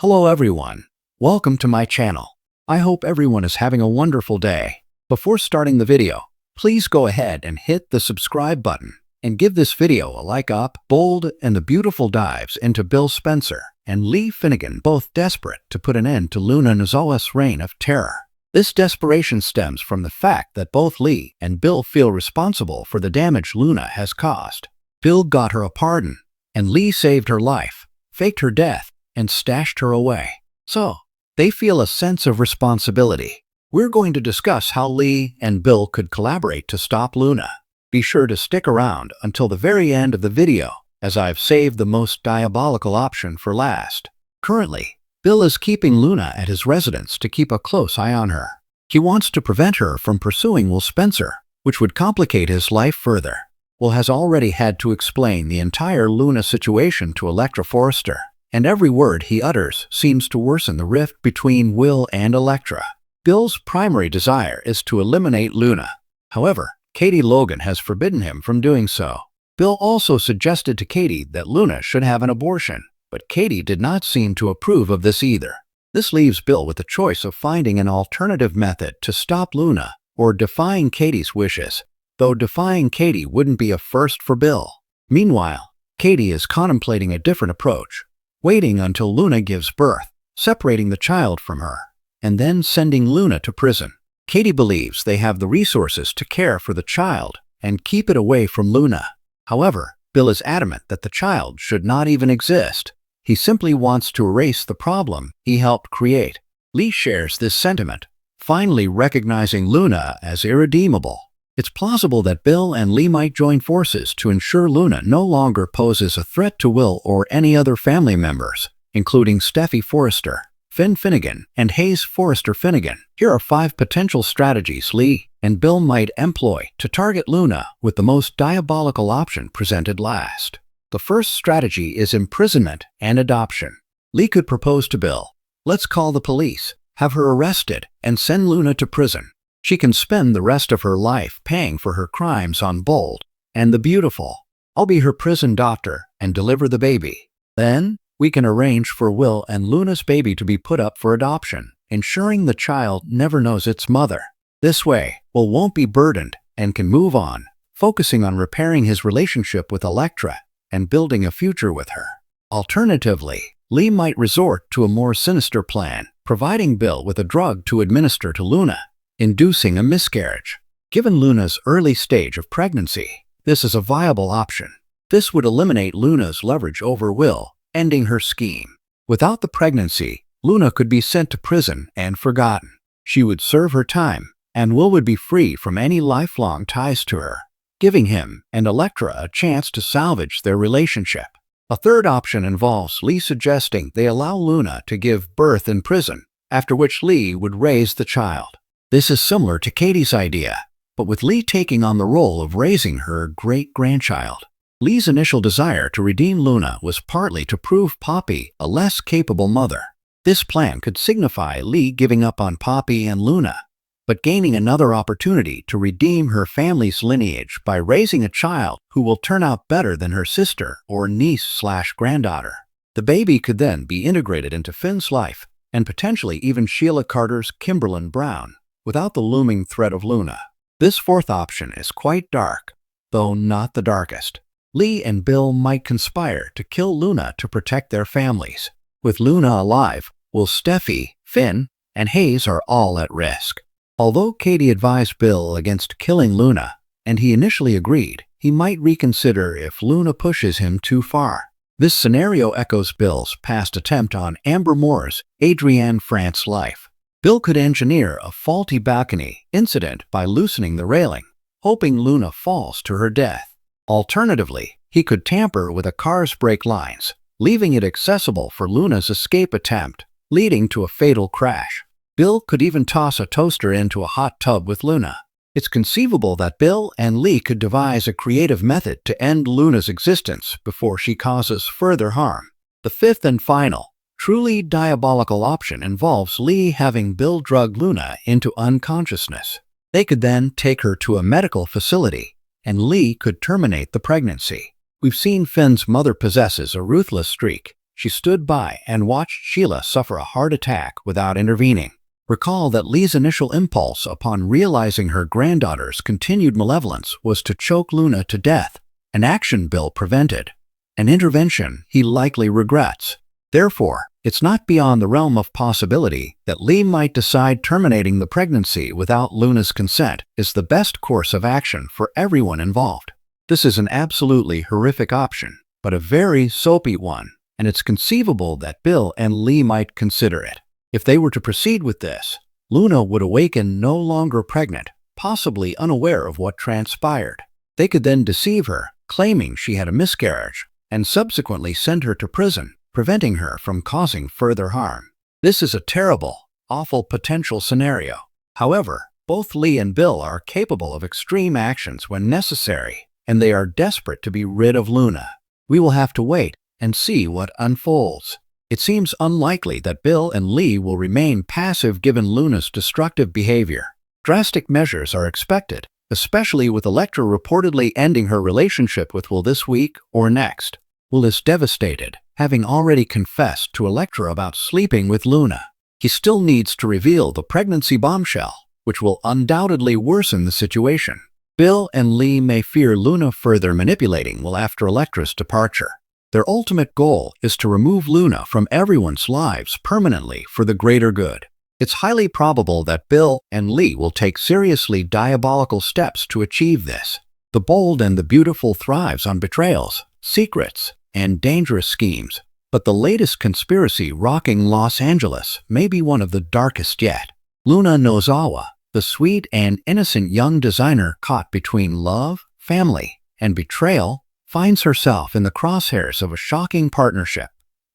Hello everyone. Welcome to my channel. I hope everyone is having a wonderful day. Before starting the video, please go ahead and hit the subscribe button and give this video a like up. Bold and the beautiful dives into Bill Spencer and Lee Finnegan, both desperate to put an end to Luna Nozowa's reign of terror. This desperation stems from the fact that both Lee and Bill feel responsible for the damage Luna has caused. Bill got her a pardon, and Lee saved her life, faked her death, and stashed her away. So, they feel a sense of responsibility. We're going to discuss how Lee and Bill could collaborate to stop Luna. Be sure to stick around until the very end of the video, as I've saved the most diabolical option for last. Currently, Bill is keeping Luna at his residence to keep a close eye on her. He wants to prevent her from pursuing Will Spencer, which would complicate his life further. Will has already had to explain the entire Luna situation to Elektra Forrester, and every word he utters seems to worsen the rift between Will and Elektra. Bill's primary desire is to eliminate Luna. However, Katie Logan has forbidden him from doing so. Bill also suggested to Katie that Luna should have an abortion, but Katie did not seem to approve of this either. This leaves Bill with the choice of finding an alternative method to stop Luna or defying Katie's wishes, though defying Katie wouldn't be a first for Bill. Meanwhile, Katie is contemplating a different approach, waiting until Luna gives birth, separating the child from her, and then sending Luna to prison. Katie believes they have the resources to care for the child and keep it away from Luna. However, Bill is adamant that the child should not even exist. He simply wants to erase the problem he helped create. Lee shares this sentiment, finally recognizing Luna as irredeemable. It's plausible that Bill and Lee might join forces to ensure Luna no longer poses a threat to Will or any other family members, including Steffi Forrester, Finn Finnegan, and Hayes Forrester Finnegan. Here are 5 potential strategies Lee and Bill might employ to target Luna, with the most diabolical option presented last. The first strategy is imprisonment and adoption. Lee could propose to Bill, "Let's call the police, have her arrested, and send Luna to prison. She can spend the rest of her life paying for her crimes on Bold and the Beautiful. I'll be her prison doctor and deliver the baby. Then, we can arrange for Will and Luna's baby to be put up for adoption, ensuring the child never knows its mother. This way, Will won't be burdened and can move on, focusing on repairing his relationship with Elektra and building a future with her." Alternatively, Lee might resort to a more sinister plan, providing Bill with a drug to administer to Luna, inducing a miscarriage. Given Luna's early stage of pregnancy, this is a viable option. This would eliminate Luna's leverage over Will, ending her scheme. Without the pregnancy, Luna could be sent to prison and forgotten. She would serve her time, and Will would be free from any lifelong ties to her, giving him and Elektra a chance to salvage their relationship. A third option involves Lee suggesting they allow Luna to give birth in prison, after which Lee would raise the child. This is similar to Katie's idea, but with Lee taking on the role of raising her great-grandchild. Lee's initial desire to redeem Luna was partly to prove Poppy a less capable mother. This plan could signify Lee giving up on Poppy and Luna, but gaining another opportunity to redeem her family's lineage by raising a child who will turn out better than her sister or niece/granddaughter. The baby could then be integrated into Finn's life, and potentially even Sheila Carter's Kimberlyn Brown, without the looming threat of Luna. This fourth option is quite dark, though not the darkest. Lee and Bill might conspire to kill Luna to protect their families. With Luna alive, Will, Steffi, Finn, and Hayes are all at risk. Although Katie advised Bill against killing Luna, and he initially agreed, he might reconsider if Luna pushes him too far. This scenario echoes Bill's past attempt on Amber Moore's Adrienne France's life. Bill could engineer a faulty balcony incident by loosening the railing, hoping Luna falls to her death. Alternatively, he could tamper with a car's brake lines, leaving it accessible for Luna's escape attempt, leading to a fatal crash. Bill could even toss a toaster into a hot tub with Luna. It's conceivable that Bill and Lee could devise a creative method to end Luna's existence before she causes further harm. The fifth and final, truly diabolical option involves Lee having Bill drug Luna into unconsciousness. They could then take her to a medical facility, and Lee could terminate the pregnancy. We've seen Finn's mother possesses a ruthless streak. she stood by and watched Sheila suffer a heart attack without intervening. Recall that Lee's initial impulse upon realizing her granddaughter's continued malevolence was to choke Luna to death, an action Bill prevented, an intervention he likely regrets. Therefore, it's not beyond the realm of possibility that Lee might decide terminating the pregnancy without Luna's consent is the best course of action for everyone involved. This is an absolutely horrific option, but a very soapy one, and it's conceivable that Bill and Lee might consider it. If they were to proceed with this, Luna would awaken no longer pregnant, possibly unaware of what transpired. They could then deceive her, claiming she had a miscarriage, and subsequently send her to prison, preventing her from causing further harm. This is a terrible, awful potential scenario. However, both Lee and Bill are capable of extreme actions when necessary, and they are desperate to be rid of Luna. We will have to wait and see what unfolds. It seems unlikely that Bill and Lee will remain passive given Luna's destructive behavior. Drastic measures are expected, especially with Elektra reportedly ending her relationship with Will this week or next. Will is devastated, having already confessed to Elektra about sleeping with Luna. He still needs to reveal the pregnancy bombshell, which will undoubtedly worsen the situation. Bill and Lee may fear Luna further manipulating Will after Elektra's departure. Their ultimate goal is to remove Luna from everyone's lives permanently for the greater good. It's highly probable that Bill and Lee will take seriously diabolical steps to achieve this. The bold and the beautiful thrives on betrayals, secrets, and dangerous schemes. But the latest conspiracy rocking Los Angeles may be one of the darkest yet. Luna Nozawa, the sweet and innocent young designer caught between love, family, and betrayal, finds herself in the crosshairs of a shocking partnership.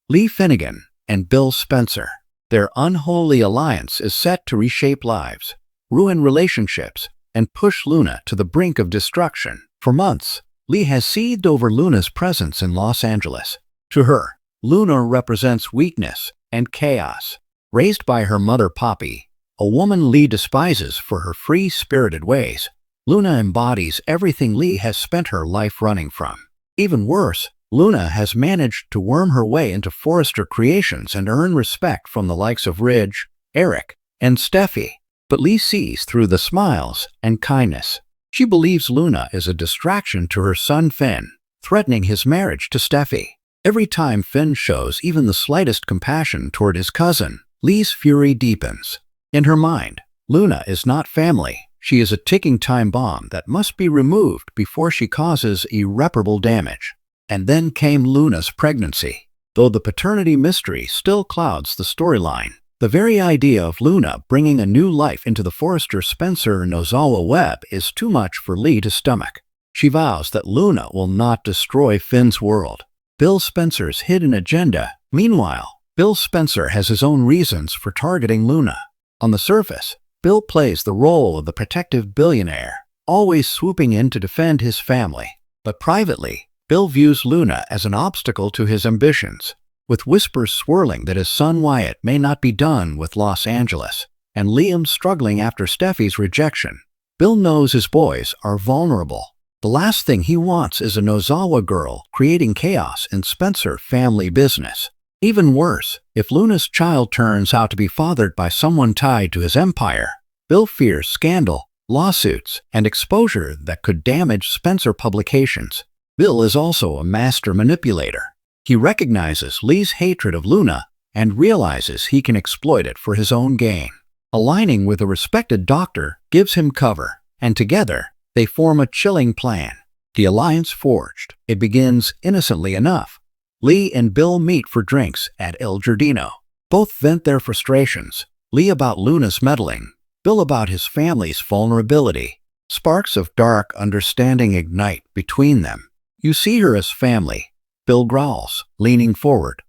Lee Finnegan and Bill Spencer. Their unholy alliance is set to reshape lives, ruin relationships, and push Luna to the brink of destruction. For months, Lee has seethed over Luna's presence in Los Angeles. To her, Luna represents weakness and chaos. Raised by her mother Poppy, a woman Lee despises for her free-spirited ways, Luna embodies everything Lee has spent her life running from. Even worse, Luna has managed to worm her way into Forrester Creations and earn respect from the likes of Ridge, Eric, and Steffi. But Lee sees through the smiles and kindness. She believes Luna is a distraction to her son Finn, threatening his marriage to Steffi. Every time Finn shows even the slightest compassion toward his cousin, Lee's fury deepens. In her mind, Luna is not family. She is a ticking time bomb that must be removed before she causes irreparable damage. And then came Luna's pregnancy. Though the paternity mystery still clouds the storyline, the very idea of Luna bringing a new life into the Forrester Spencer Nozawa web is too much for Lee to stomach. She vows that Luna will not destroy Finn's world. Bill Spencer's hidden agenda. Meanwhile, Bill Spencer has his own reasons for targeting Luna. On the surface, Bill plays the role of the protective billionaire, always swooping in to defend his family. But privately, Bill views Luna as an obstacle to his ambitions, with whispers swirling that his son Wyatt may not be done with Los Angeles, and Liam struggling after Steffi's rejection. Bill knows his boys are vulnerable. The last thing he wants is a Nozawa girl creating chaos in Spencer family business. Even worse, if Luna's child turns out to be fathered by someone tied to his empire, Bill fears scandal, lawsuits, and exposure that could damage Spencer Publications. Bill is also a master manipulator. He recognizes Lee's hatred of Luna and realizes he can exploit it for his own gain. Aligning with a respected doctor gives him cover, and together they form a chilling plan. The alliance forged. It begins innocently enough. Lee and Bill meet for drinks at El Giardino. Both vent their frustrations, Lee about Luna's meddling, Bill about his family's vulnerability. Sparks of dark understanding ignite between them. "You see her as family," Bill growls, leaning forward.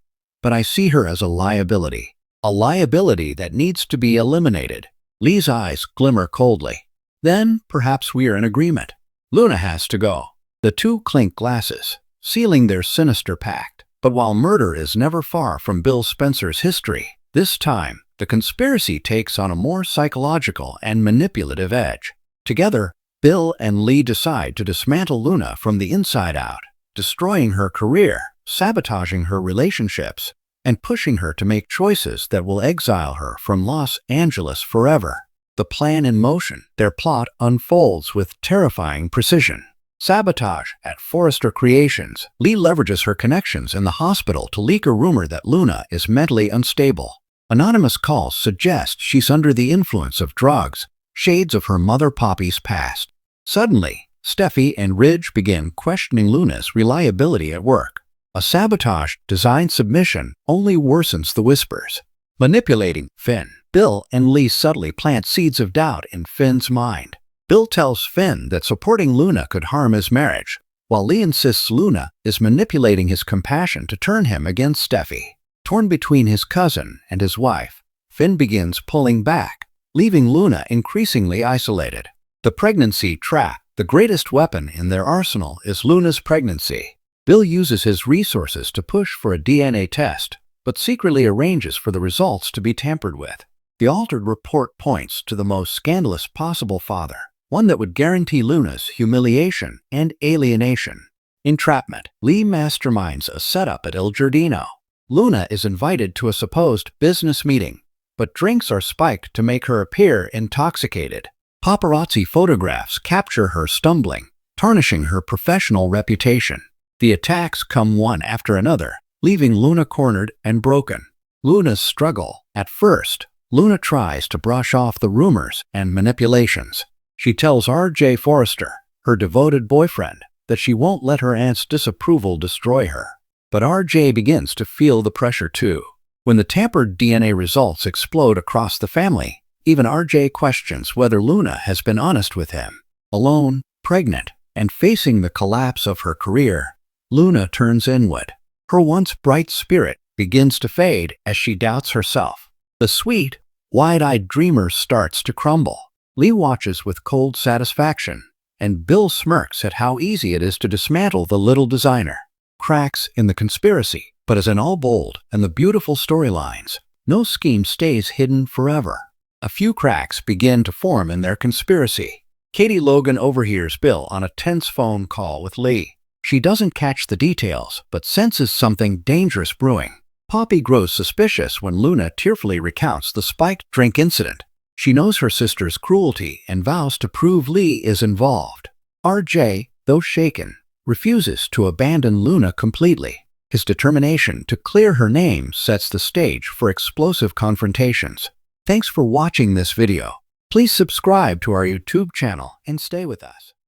"But I see her as a liability that needs to be eliminated." Lee's eyes glimmer coldly. "Then perhaps we are in agreement. Luna has to go." The two clink glasses, sealing their sinister pact. But while murder is never far from Bill Spencer's history, this time, the conspiracy takes on a more psychological and manipulative edge. Together, Bill and Lee decide to dismantle Luna from the inside out, destroying her career, sabotaging her relationships, and pushing her to make choices that will exile her from Los Angeles forever. The plan in motion, their plot unfolds with terrifying precision. Sabotage at Forrester Creations. Lee leverages her connections in the hospital to leak a rumor that Luna is mentally unstable. Anonymous calls suggest she's under the influence of drugs, shades of her mother Poppy's past. Suddenly, Steffi and Ridge begin questioning Luna's reliability at work. A sabotage-designed submission only worsens the whispers. Manipulating Finn. Bill and Lee subtly plant seeds of doubt in Finn's mind. Bill tells Finn that supporting Luna could harm his marriage, while Lee insists Luna is manipulating his compassion to turn him against Steffi. Torn between his cousin and his wife, Finn begins pulling back, leaving Luna increasingly isolated. The pregnancy trap. The greatest weapon in their arsenal is Luna's pregnancy. Bill uses his resources to push for a DNA test, but secretly arranges for the results to be tampered with. The altered report points to the most scandalous possible father, one that would guarantee Luna's humiliation and alienation. Entrapment. Lee masterminds a setup at Il Giardino. Luna is invited to a supposed business meeting, but drinks are spiked to make her appear intoxicated. Paparazzi photographs capture her stumbling, tarnishing her professional reputation. The attacks come one after another, leaving Luna cornered and broken. Luna's struggle. At first, Luna tries to brush off the rumors and manipulations. She tells R.J. Forrester, her devoted boyfriend, that she won't let her aunt's disapproval destroy her. But R.J. begins to feel the pressure too. When the tampered DNA results explode across the family, even R.J. questions whether Luna has been honest with him. Alone, pregnant, and facing the collapse of her career, Luna turns inward. Her once bright spirit begins to fade as she doubts herself. The sweet, wide-eyed dreamer starts to crumble. Lee watches with cold satisfaction, and Bill smirks at how easy it is to dismantle the little designer. Cracks in the conspiracy, but as in all bold and the beautiful storylines, no scheme stays hidden forever. A few cracks begin to form in their conspiracy. Katie Logan overhears Bill on a tense phone call with Lee. She doesn't catch the details, but senses something dangerous brewing. Poppy grows suspicious when Luna tearfully recounts the spiked drink incident. She knows her sister's cruelty and vows to prove Lee is involved. R.J., though shaken, refuses to abandon Luna completely. His determination to clear her name sets the stage for explosive confrontations. Thanks for watching this video. Please subscribe to our YouTube channel and stay with us.